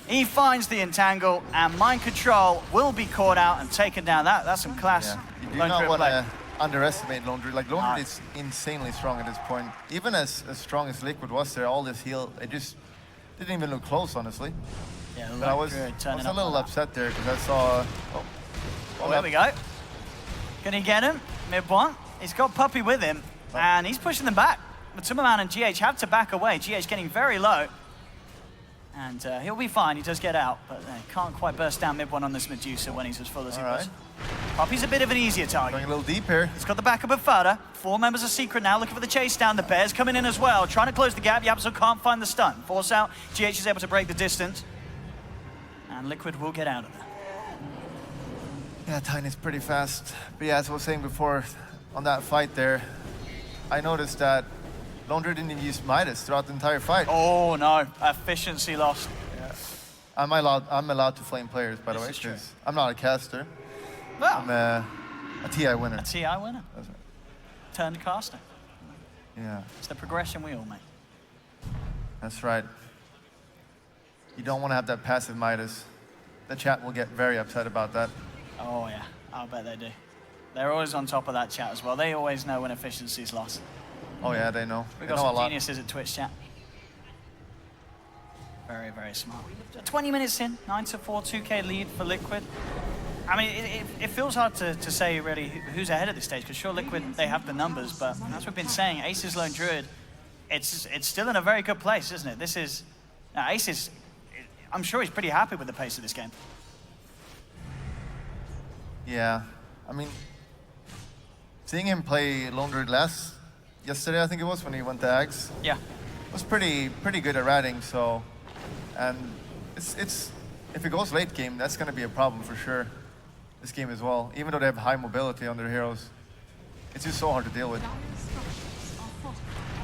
He finds the entangle, and Mind Control will be caught out and taken down. That's some class. Yeah. You do Lone not Druid want play. to underestimate Lone Druid. Like, Lone Druid is insanely strong at this point. Even as strong as Liquid was there, all this heal, it just didn't even look close, honestly. Yeah, But I was Druid a turning up little on that. upset there because I saw... Oh, there we go. Can he get him? Mid one. He's got Puppey with him, and he's pushing them back. Matumbaman and GH have to back away. GH getting very low. And he'll be fine. He does get out, but can't quite burst down mid one on this Medusa when he's as full as he was. Puppey's a bit of an easier target. Going a little deep here. He's got the backup of Fada. 4 members of Secret now looking for the chase down. The Bear's coming in as well, trying to close the gap. Yapso can't find the stun. Force out. GH is able to break the distance. And Liquid will get out of there. Yeah, Tiny's pretty fast. But yeah, as I was saying before, on that fight there, I noticed that Lone Druid didn't even use Midas throughout the entire fight. Oh no, efficiency lost. I'm allowed to flame players, by the way, This is true. because I'm not a caster. Well, I'm a TI winner. a TI winner. That's right. Turned caster. Yeah, It's the progression we all make. that's right. You don't want to have that passive Midas. The chat will get very upset about that. Oh yeah, I'll bet they do. They're always on top of that chat as well. They always know when efficiency is lost. Oh yeah, they know. We've They got know a some lot. geniuses at Twitch chat. Very, very smart. So 20 minutes in, 9-4, 2k lead for Liquid. I mean, it feels hard to say really who's ahead at this stage, because sure, Liquid, they have the numbers, but as we've been saying, Ace's Lone Druid, it's still in a very good place, isn't it? This is Now, Ace is, I'm sure he's pretty happy with the pace of this game. Yeah, I mean, seeing him play Lone Druid last yesterday, I think it was, when he went to Ags, Yeah. was pretty good at ratting. So, and it's if it goes late game, that's going to be a problem for sure. This game as well, even though they have high mobility on their heroes, it's just so hard to deal with.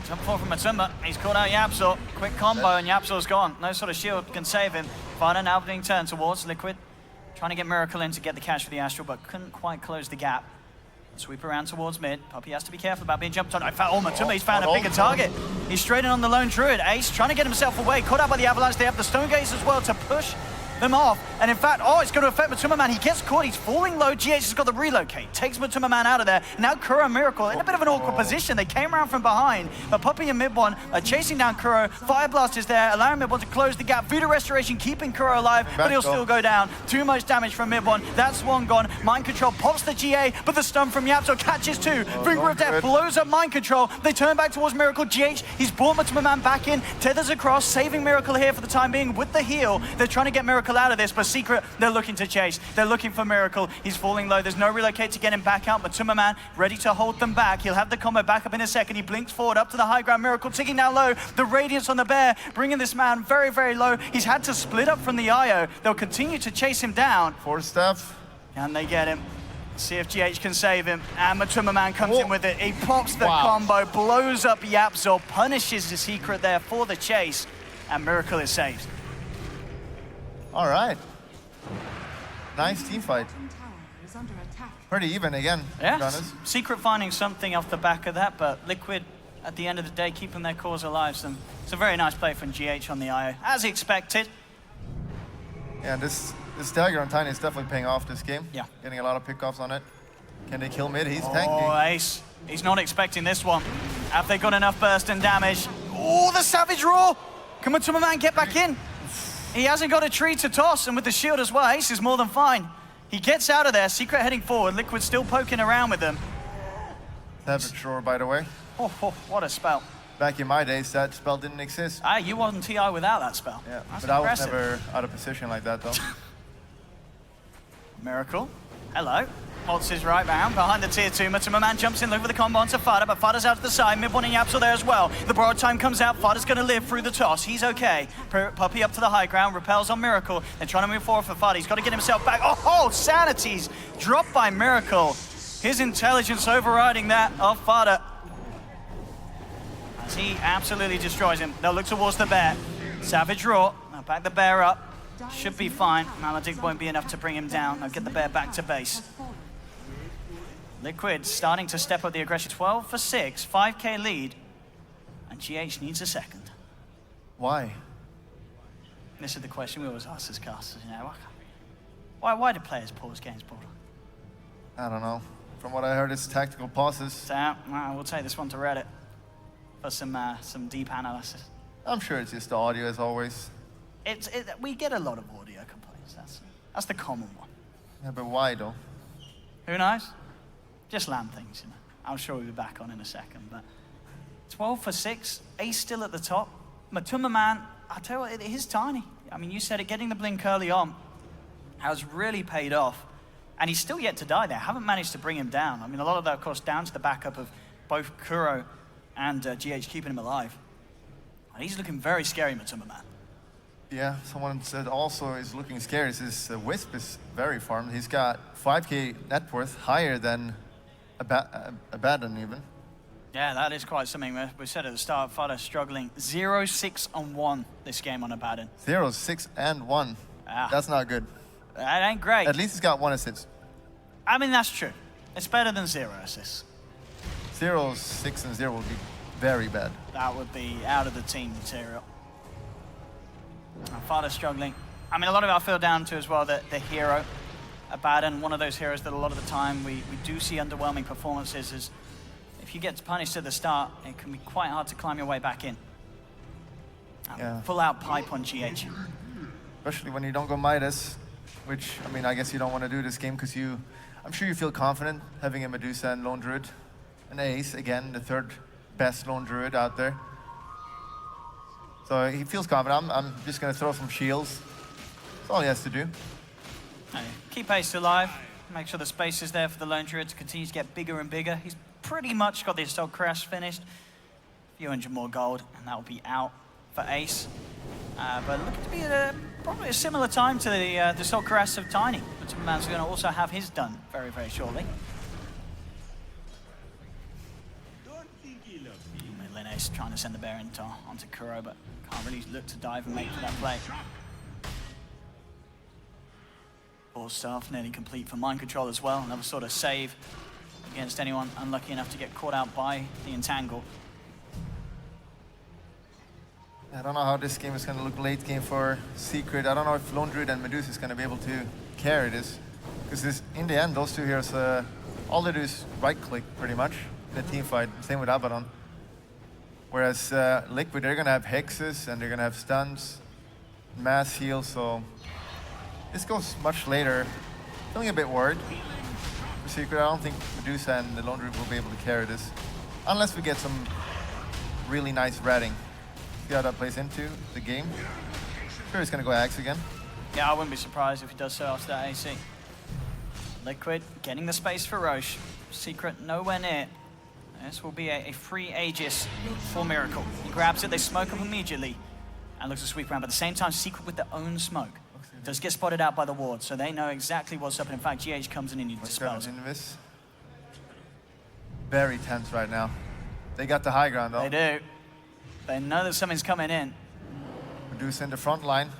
Jump forward from Matumba. He's caught out Yapzor. Quick combo and Yapzor's gone. No sort of shield can save him. Fada now being turned towards Liquid. Trying to get Miracle in to get the catch for the Astral, but couldn't quite close the gap. Sweep around towards mid. Puppey has to be careful about being jumped on. Matumba, he's found a bigger target. He's straight in on the lone Druid. Ace trying to get himself away. Caught out by the Avalanche. They have the Stone Gates as well to push them off. And in fact, it's going to affect Matumba Man. He gets caught. He's falling low. GH has got the relocate. Takes Matumba Man out of there. Now Kuro and Miracle in a bit of an awkward position. They came around from behind, but Puppey and Mid1 are chasing down Kuro. Fire Blast is there, allowing Mid1 to close the gap. Voodoo Restoration keeping Kuro alive, but he'll still go down. Too much damage from Mid1. That's one gone. Mind Control pops the GA, but the stun from Yapzor catches two. Finger of Death blows up Mind Control. They turn back towards Miracle. GH, he's brought Matumba Man back in, tethers across, saving Miracle here for the time being with the heal. They're trying to get Miracle out of this, but Secret, they're looking to chase. They're looking for Miracle. He's falling low. There's no relocate to get him back out. Matumba Man ready to hold them back. He'll have the combo back up in a second. He blinks forward up to the high ground. Miracle ticking down low. The Radiance on the bear, bringing this man very, very low. He's had to split up from the IO. They'll continue to chase him down. Force staff. And they get him. See if GH can save him. And Matumba Man comes in with it. He pops the combo, blows up Yapzor, punishes the Secret there for the chase. And Miracle is saved. All right. Nice team fight. Pretty even again, to be Yeah, honest. Secret finding something off the back of that, but Liquid, at the end of the day, keeping their cause alive. So it's a very nice play from GH on the IO, as expected. Yeah, this dagger on Tiny is definitely paying off this game. Yeah. Getting a lot of pickoffs on it. Can they kill mid? He's Oh, tanking. Ace. He's not expecting this one. Have they got enough burst and damage? Oh, the Savage Roar! Can Matumba Man get back in? He hasn't got a tree to toss, and with the shield as well, Ace is more than fine. He gets out of there, Secret heading forward, Liquid still poking around with them. Savage Roar, by the way. Oh, what a spell. Back in my days, that spell didn't exist. You won TI without that spell. Yeah, That's but I was impressive. never out of position like that, though. Miracle. Hello. Holds his right round behind the tier 2. Matumba Man jumps in, looking for the combo onto Fada, but Fada's out to the side. Mid-1 and Yapzor there as well. The borrowed time comes out. Fada's going to live through the toss. He's okay. Puppey up to the high ground. Repels on Miracle. They're trying to move forward for Fada. He's got to get himself back. Oh, Sanity's dropped by Miracle. His intelligence overriding that of Fada. As he absolutely destroys him. They'll look towards the bear. Savage Roar. Now back the bear up. Should be fine. Maledict won't be enough to bring him down. They'll get the bear back to base. Liquid starting to step up the aggression. 12 for 6, 5k lead. And GH needs a second. Why? This is the question we always ask as casters, you know. Why do players pause games, Border? I don't know. From what I heard, it's tactical pauses. So, we'll take this one to Reddit for some deep analysis. I'm sure it's just the audio as always. We get a lot of audio complaints. That's the common one. Yeah, but why though? Who knows? Just land things, you know. I'm sure we'll be back on in a second, but 12 for 6, Ace still at the top. Matumba Man, I tell you what, it is tiny. I mean, you said it, getting the blink early on has really paid off. And he's still yet to die there. Haven't managed to bring him down. I mean, a lot of that, of course, down to the backup of both Kuro and GH keeping him alive. And he's looking very scary, Matumba Man. Yeah, someone said also is looking scary. His Wisp is very farmed. He's got 5k net worth, higher than Abaddon even. Yeah, that is quite something. We said at the start, Fada struggling. 0-6-1 this game on Abaddon. 0-6-1. Ah. That's not good. That ain't great. At least he's got 1 assist. I mean, that's true. It's better than 0 assists. 0-6-0 would be very bad. That would be out of the team material. Fada struggling. I mean, a lot of it I feel down to as well the hero, Abaddon, one of those heroes that a lot of the time we do see underwhelming performances. Is if you get punished at the start, it can be quite hard to climb your way back in. Yeah. Full out pipe on GH. Especially when you don't go Midas, which, I mean, I guess you don't want to do this game because I'm sure you feel confident having a Medusa and Lone Druid. An Ace, again, the third best Lone Druid out there. So he feels confident. I'm just going to throw some shields. That's all he has to do. Keep Ace alive. Make sure the space is there for the Lone Druid to continue to get bigger and bigger. He's pretty much got the Assault Crash finished. A few hundred more gold, and that will be out for Ace. But looking to be at probably a similar time to the Assault Crash of Tiny. But Superman's going to also have his done very, very shortly. Mid-lane Ace trying to send the bear onto Kuro, but can't really look to dive and make for that play. Ball staff nearly complete for Mind Control as well. Another sort of save against anyone unlucky enough to get caught out by the Entangle. I don't know how this game is going to look late game for Secret. I don't know if Lone Druid and Medusa is going to be able to carry this. Because in the end, those two heroes, all they do is right-click pretty much in a team fight. Same with Abaddon. Whereas Liquid, they're going to have hexes and they're going to have stuns, mass heal, so this goes much later. Feeling a bit worried for Secret. I don't think Medusa and the Lone Druid will be able to carry this. Unless we get some really nice ratting. See how that plays into the game. Sure, he's going to go Axe again. Yeah, I wouldn't be surprised if he does so after that AC. Liquid getting the space for Roche. Secret nowhere near. This will be a free Aegis for Miracle. He grabs it, they smoke up immediately, and looks to sweep around. But at the same time, Secret with their own smoke. Does get spotted out by the ward, so they know exactly what's up. And in fact, GH comes in and he dispels it. Very tense right now. They got the high ground though. They do. They know that something's coming in. Medusa in the front line.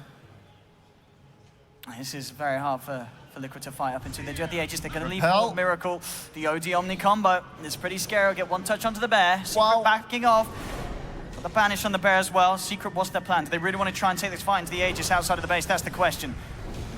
This is very hard for Liquid to fight up into. They do have the Aegis, they're going to leave Repel. for Miracle. The OD Omni combo. It's pretty scary. Get one touch onto the bear. Secret Wow. backing off. Got the banish on the bear as well. Secret, what's their plan? Do they really want to try and take this fight into the Aegis outside of the base? That's the question.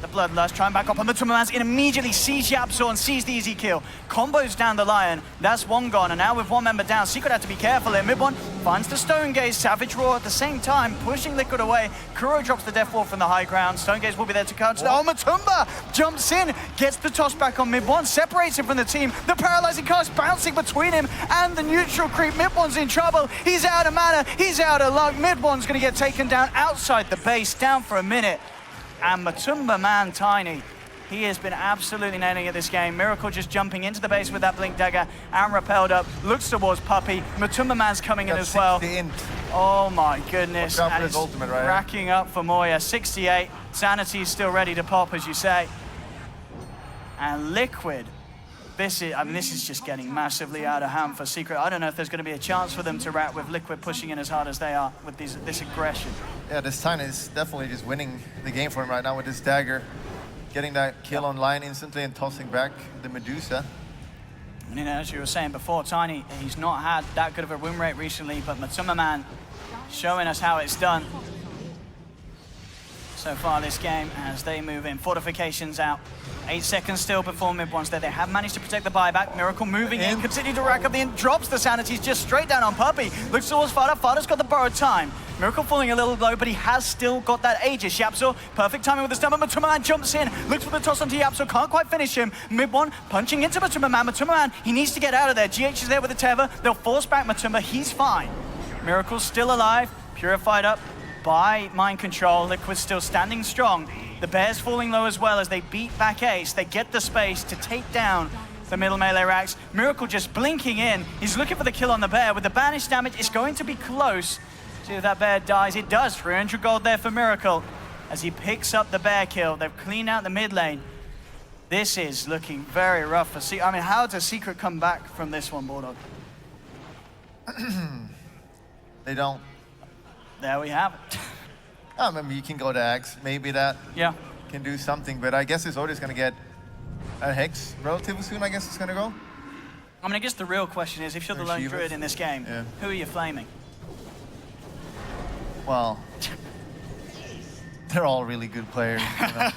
The Bloodlust try and back up on the Tumamans. It immediately sees Yapso and sees the easy kill. Combos down the Lion. That's one gone. And now with one member down, Secret had to be careful here. Mid one finds the Stone Gaze. Savage Roar at the same time, pushing Liquid away. Kuro drops the Death Wall from the high ground. Stone Gaze will be there to counter. Oh, Matumba jumps in, gets the toss back on Mid one, separates him from the team. The paralyzing cast bouncing between him and the neutral creep. Mid one's in trouble. He's out of mana. He's out of luck. Mid one's going to get taken down outside the base, down for a minute. And Matumba Man Tiny, he has been absolutely nailing it this game. Miracle just jumping into the base with that Blink Dagger and repelled up, looks towards Puppey. Matumba Man's coming in as well. Oh my goodness. Watch out for And his it's ultimate right here. racking up for Moya. 68, Sanity is still ready to pop, as you say. And Liquid, this is just getting massively out of hand for Secret. I don't know if there's going to be a chance for them to rat with Liquid pushing in as hard as they are with this aggression. Yeah, this Tiny is definitely just winning the game for him right now with this dagger. Getting that kill on line instantly and tossing back the Medusa. And as you were saying before, Tiny, he's not had that good of a win rate recently, but Matumba Man showing us how it's done so far this game as they move in. Fortifications out. 8 seconds still before mid one's there. They have managed to protect the buyback. Miracle moving in, continue to rack up the drops the sanities just straight down on Puppey. Looks towards Fada. Fada's got the borrowed time. Miracle falling a little low, but he has still got that Aegis. Yapso, perfect timing with the stun, but Matumba Man jumps in, looks for the toss onto Yapso, can't quite finish him. Mid one, punching into Matumba Man. Matumba Man, he needs to get out of there. GH is there with the tether. They'll force back Matumba. He's fine. Miracle's still alive, purified up by Mind Control. Liquid's still standing strong. The Bear's falling low as well as they beat back Ace. They get the space to take down the middle melee racks. Miracle just blinking in. He's looking for the kill on the Bear. With the banish damage, it's going to be close. See if that Bear dies. It does. 300 gold there for Miracle as he picks up the Bear kill. They've cleaned out the mid lane. This is looking very rough for Secret. I mean, how does Secret come back from this one, Bulldog? They don't. There we have it. I mean, you can go to Axe. Maybe that Yeah. can do something, but I guess his Odin's going to get a Hex relatively soon, I guess it's going to go. I mean, I guess the real question is, if you're the Or lone Shivas. druid in this game, Yeah. who are you flaming? Well, they're all really good players. You know?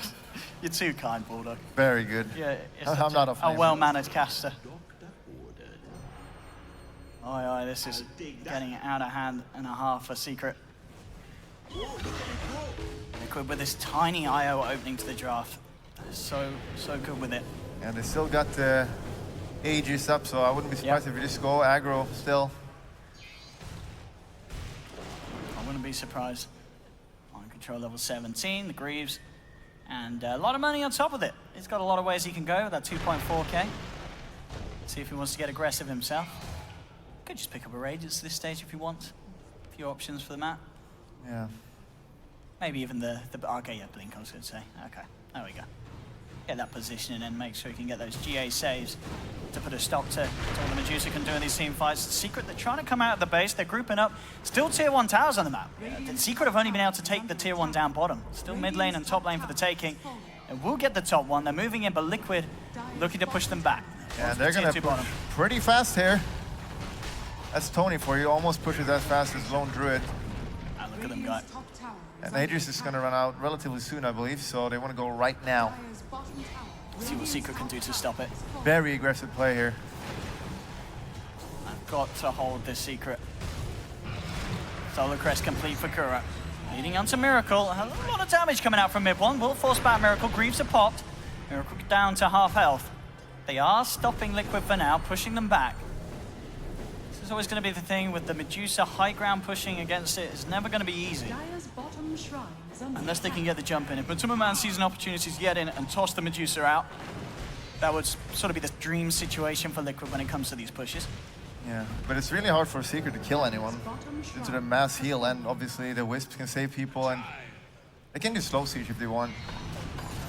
You're too kind, Bulldog. Very good. Yeah, it's I'm such not a a flamer. well-mannered caster. Oh, this is getting out of hand and a half for Secret. Liquid with this tiny IO opening to the draft. So good with it. And they still got the Aegis up, so I wouldn't be surprised if you just go aggro still. I wouldn't be be surprised. On control level 17, the Greaves, and a lot of money on top of it. He's got a lot of ways he can go with that 2.4k. See if he wants to get aggressive himself. Could just pick up a Radiance at this stage if he wants. A few options for the map. Yeah. Maybe even the okay, yeah, Blink, I was going to say. Okay, there we go. Get that position and then make sure he can get those GA saves to put a stop to what the Medusa can do in these team fights. Secret, they're trying to come out of the base. They're grouping up. Still tier 1 towers on the map. The Secret have only been able to take the tier 1 down bottom. Still mid lane and top lane for the taking. And we'll get the top one. They're moving in, but Liquid looking to push them back. Yeah, they're going to push pretty fast here. That's Tony for you. Almost pushes as fast as Lone Druid. And look at them go. And Aegis is going to run out relatively soon, I believe, so they want to go right now. See what Secret can do to stop it. Very aggressive play here. I've got to hold this Secret. Solar Crest complete for Kuro. Leading on to Miracle. A lot of damage coming out from mid one. Will force back Miracle. Greaves are popped. Miracle down to half health. They are stopping Liquid for now, pushing them back. This is always going to be the thing with the Medusa high ground pushing against it. It's never going to be easy. Unless they can get the jump in. If Matuma sees an opportunity to get in and toss the Medusa out, that would sort of be the dream situation for Liquid when it comes to these pushes. Yeah, but it's really hard for Secret to kill anyone due to the mass heal, and obviously the Wisps can save people, and they can do slow siege if they want.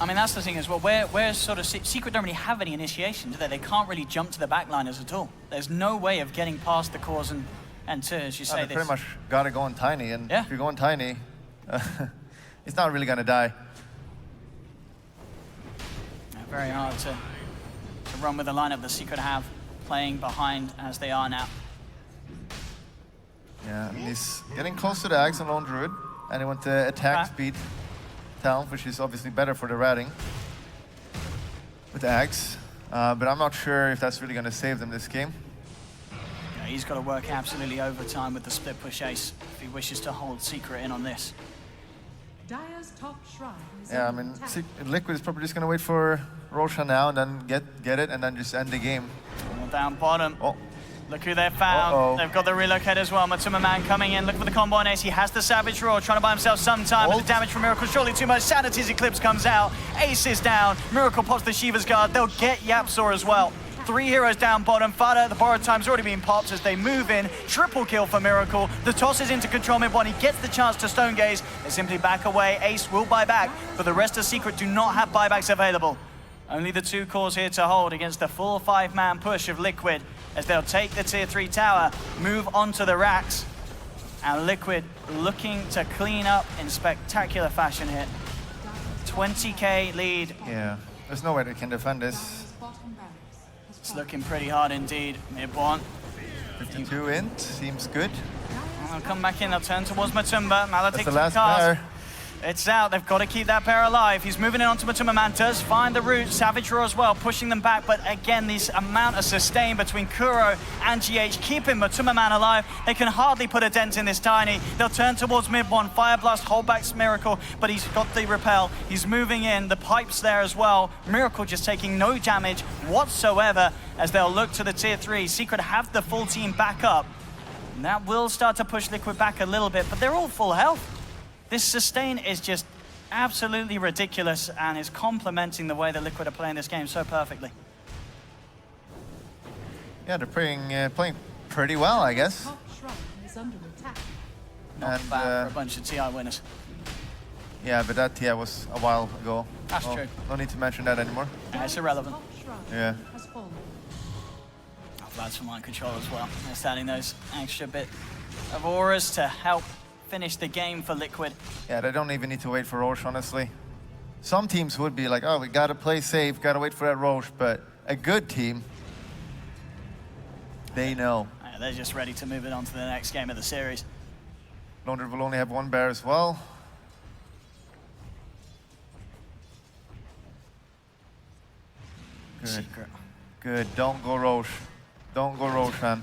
I mean, that's the thing as well. Where sort of Secret don't really have any initiation, do they? They can't really jump to the backliners at all. There's no way of getting past the cores and to, as you say, they pretty much got to go on Tiny, and yeah. if you're going Tiny, it's not really going to die. Yeah, very hard to run with the lineup the Secret have, playing behind as they are now. Yeah, and he's getting close to the Axe on Lone Druid, and he wants to attack speed talent, which is obviously better for the ratting with the Axe. But I'm not sure if that's really going to save them this game. Yeah, he's got to work absolutely overtime with the split push ace if he wishes to hold Secret in on this. Yeah, I mean, Liquid is probably just going to wait for Roshan now and then get it and then just end the game. Down bottom. Oh. Look who they've found. They've got the relocate as well. Matuma Man coming in. Look for the combo on Ace. He has the Savage Roar, trying to buy himself some time. But the damage from Miracle, surely too much. Sanity's Eclipse comes out. Ace is down. Miracle pops the Shiva's Guard. They'll get Yapsaw as well. 3 heroes down bottom. Fada, the borrowed time's already been popped as they move in. Triple kill for Miracle. The toss is into control mid one. He gets the chance to Stone Gaze. They simply back away. Ace will buy back, but the rest of Secret do not have buybacks available. Only the 2 cores here to hold against the full 5-man push of Liquid as they'll take the tier 3 tower, move on to the racks, and Liquid looking to clean up in spectacular fashion here. 20k lead. Yeah, there's no way they can defend this. It's looking pretty hard indeed. Mid one. 52 int, seems good. I'll come back in, they'll turn towards Matumba. Mala takes the the last cast. pair. It's out, they've got to keep that pair alive. He's moving in onto Matuma Man, does find the root. Savage Roar as well, pushing them back. But again, this amount of sustain between Kuro and GH, keeping Matuma Man alive. They can hardly put a dent in this Tiny. They'll turn towards mid one. Fire Blast, hold back Miracle, but he's got the repel. He's moving in, the pipe's there as well. Miracle just taking no damage whatsoever as they'll look to the tier 3. Secret have the full team back up. And that will start to push Liquid back a little bit, but they're all full health. This sustain is just absolutely ridiculous and is complementing the way that Liquid are playing this game so perfectly. Yeah, they're playing pretty well, I guess. Not bad for a bunch of TI winners. Yeah, but that TI was a while ago. That's true. No need to mention that anymore. Yeah, it's irrelevant. Yeah. Lads from Mind Control as well. They're starting those extra bit of auras to help finish the game for Liquid. Yeah, they don't even need to wait for Roche, honestly. Some teams would be like, oh, we gotta play safe, gotta wait for that Roche, but a good team, they know. Yeah, they're just ready to move it on to the next game of the series. Lone Druid will only have 1 bear as well. Good. Secret. Good, don't go Roche. Don't go Roche, man.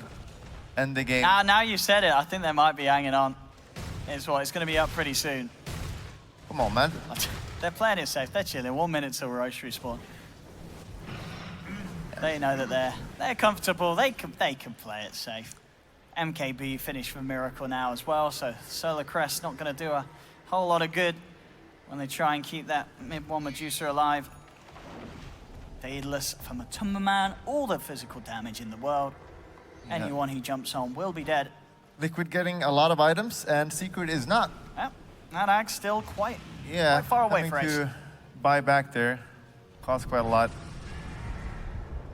End the game. Now you said it, I think they might be hanging on. It's going to be up pretty soon. Come on, man. They're playing it safe, they're chilling. 1 minute till Roche respawn. They know that they're comfortable, they can play it safe. MKB finish for Miracle now as well, so Solar Crest not going to do a whole lot of good when they try and keep that mid-1 Medusa alive. Daedalus for Matumbaman, all the physical damage in the world. Anyone he jumps on will be dead. Liquid getting a lot of items, and Secret is not. Yep, that Ag's still quite Yeah, far away having for Ace. to buy back there costs quite a lot.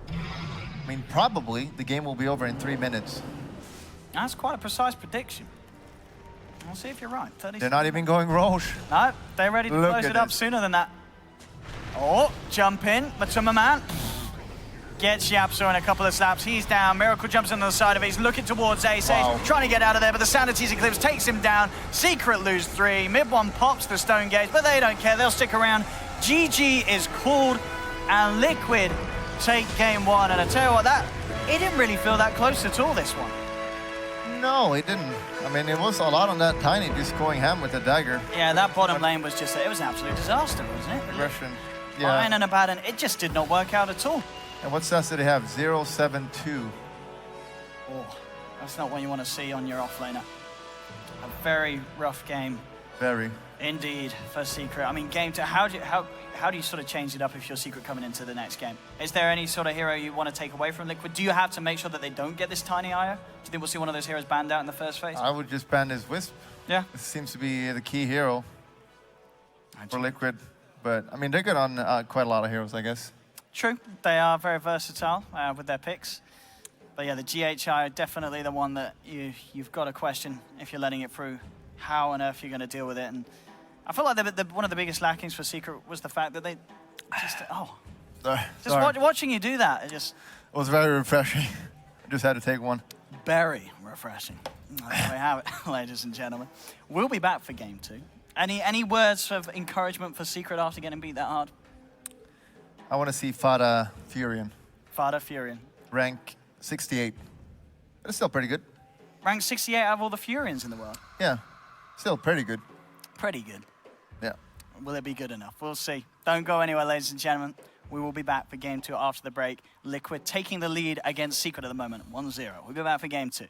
I mean, probably the game will be over in 3 minutes. That's quite a precise prediction. We'll see if you're right. 30 They're not even going Roche. No, they're ready to Look close at it up this. sooner than that. Oh, jump in, Matumbaman. Gets Yapso in a couple of slaps. He's down. Miracle jumps on the side of it. He's looking towards Ace. Wow. Ace trying to get out of there, but the Sanity's Eclipse takes him down. Secret lose 3. Mid-1 pops the Stone Gate, but they don't care. They'll stick around. GG is called, and Liquid take game 1. And I tell you what, it didn't really feel that close at all, this one. No, it didn't. I mean, it was a lot on that Tiny just going ham with the dagger. Yeah, that bottom lane was just, it was an absolute disaster, wasn't it? Aggression. Fine Yeah. and about, and it just did not work out at all. And what stats did they have? 0-7-2. Oh, that's not what you want to see on your offlaner. A very rough game Very. indeed for Secret. I mean, game 2, how do you sort of change it up if you're Secret coming into the next game? Is there any sort of hero you want to take away from Liquid? Do you have to make sure that they don't get this Tiny IO? Do you think we'll see one of those heroes banned out in the first phase? I would just ban his Wisp. Yeah. It seems to be the key hero for Liquid. But, I mean, they're good on quite a lot of heroes, I guess. True, they are very versatile with their picks. But yeah, the GHI definitely the one that you've got to question if you're letting it through. How on earth you're going to deal with it? And I feel like one of the biggest lackings for Secret was the fact that they just watching you do that. It was very refreshing. I just had to take one. very refreshing. There we have it, ladies and gentlemen. We'll be back for game 2. Any words of encouragement for Secret after getting beat that hard? I want to see Fada Furion. Fada Furion. Rank 68. But it's still pretty good. Ranked 68 out of all the Furions in the world. Yeah, still pretty good. Pretty good. Yeah. Will it be good enough? We'll see. Don't go anywhere, ladies and gentlemen. We will be back for game 2 after the break. Liquid taking the lead against Secret at the moment, 1-0. We'll be back for game 2.